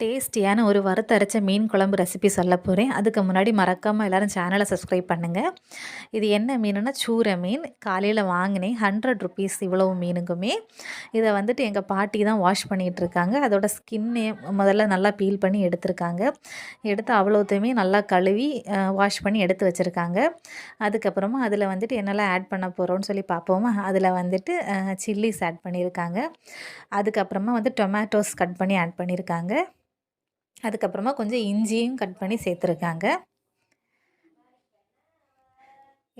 டேஸ்டியான ஒரு வறுத்தரைச்ச மீன் குழம்பு ரெசிபி சொல்ல போகிறேன். அதுக்கு முன்னாடி மறக்காமல் எல்லோரும் சேனலை சப்ஸ்கிரைப் பண்ணுங்கள். இது என்ன மீனுன்னா சூரை மீன். காலையில் வாங்கினேன், 100 ருபீஸ் இவ்வளவு மீனுக்குமே. இதை வந்துட்டு எங்கள் பாட்டி தான் வாஷ் பண்ணிகிட்ருக்காங்க. அதோட ஸ்கின்னே முதல்ல நல்லா பீல் பண்ணி எடுத்திருக்காங்க. எடுத்து அவ்வளோத்தையுமே நல்லா கழுவி வாஷ் பண்ணி எடுத்து வச்சுருக்காங்க. அதுக்கப்புறமா அதில் வந்துட்டு என்னெல்லாம் ஆட் பண்ண போகிறோன்னு சொல்லி பார்ப்போமா. அதில் வந்துட்டு சில்லிஸ் ஆட் பண்ணியிருக்காங்க. அதுக்கப்புறமா வந்து டொமேட்டோஸ் கட் பண்ணி ஆட் பண்ணியிருக்காங்க. அதுக்கப்புறமா கொஞ்சம் இஞ்சியும் கட் பண்ணி சேர்த்துருக்காங்க.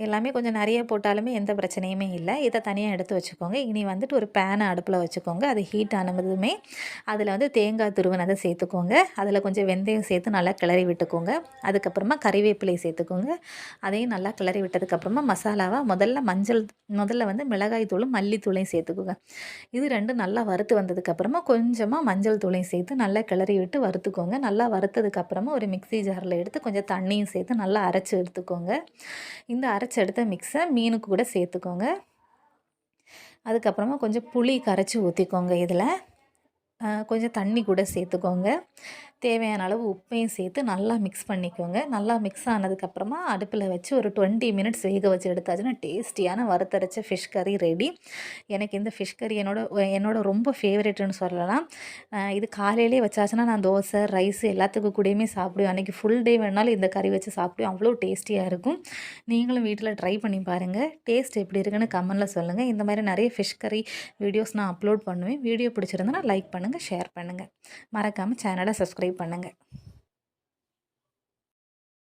எல்லாமே கொஞ்சம் நிறைய போட்டாலுமே எந்த பிரச்சனையுமே இல்லை. இதை தனியாக எடுத்து வச்சுக்கோங்க. இனி வந்துட்டு ஒரு பேனை அடுப்பில் வச்சுக்கோங்க. அது ஹீட் ஆனதுமே அதில் வந்து தேங்காய் துருவினதை சேர்த்துக்கோங்க. அதில் கொஞ்சம் வெந்தயம் சேர்த்து நல்லா கிளறி விட்டுக்கோங்க. அதுக்கப்புறமா கறிவேப்பிலை சேர்த்துக்கோங்க. அதையும் நல்லா கிளறி விட்டதுக்கப்புறமா மசாலாவாக முதல்ல வந்து மிளகாய் தூளும் மல்லித்தூளையும் சேர்த்துக்கோங்க. இது ரெண்டும் நல்லா வறுத்து வந்ததுக்கப்புறமா கொஞ்சமாக மஞ்சள் தூளையும் சேர்த்து நல்லா கிளறி விட்டு வறுத்துக்கோங்க. நல்லா வறுத்ததுக்கப்புறமா ஒரு மிக்ஸி ஜாரில் எடுத்து கொஞ்சம் தண்ணியும் சேர்த்து நல்லா அரைச்சி எடுத்துக்கோங்க. இந்த அரைச்சி எடுத்த மிக்ஸை மீனுக்கு கூட சேர்த்துக்கோங்க. அதுக்கப்புறமா கொஞ்சம் புளி கரைச்சி ஊற்றிக்கோங்க. இதில் கொஞ்சம் தண்ணி கூட சேர்த்துக்கோங்க. தேவையான அளவு உப்பையும் சேர்த்து நல்லா மிக்ஸ் பண்ணிக்கோங்க. நல்லா மிக்ஸ் ஆனதுக்கப்புறமா அடுப்பில் வச்சு ஒரு 20 மினிட்ஸ் வேக வச்சு எடுத்தாச்சுன்னா டேஸ்டியான வறுத்தரைச்ச ஃபிஷ் கறி ரெடி. எனக்கு இந்த ஃபிஷ் கறி என்னோட ரொம்ப ஃபேவரெட்டுன்னு சொல்லலாம். இது காலையிலே வச்சாச்சுன்னா நான் தோசை, ரைஸ் எல்லாத்துக்கு கூடயுமே சாப்பிடுவேன். அன்றைக்கி ஃபுல் டே வேணாலும் இந்த கறி வச்சு சாப்பிடுவேன். அவ்வளோ டேஸ்டியாக இருக்கும். நீங்களும் வீட்டில் ட்ரை பண்ணி பாருங்கள். டேஸ்ட் எப்படி இருக்குன்னு கமெண்டில் சொல்லுங்கள். இந்த மாதிரி நிறைய ஃபிஷ் கறி வீடியோஸ் நான் அப்லோட் பண்ணுவேன். வீடியோ பிடிச்சிருந்தனா லைக் பண்ணுங்கள், ஷேர் பண்ணுங்கள். மறக்காமல் சேனலை சப்ஸ்கிரைப் பண்ணுங்கள்.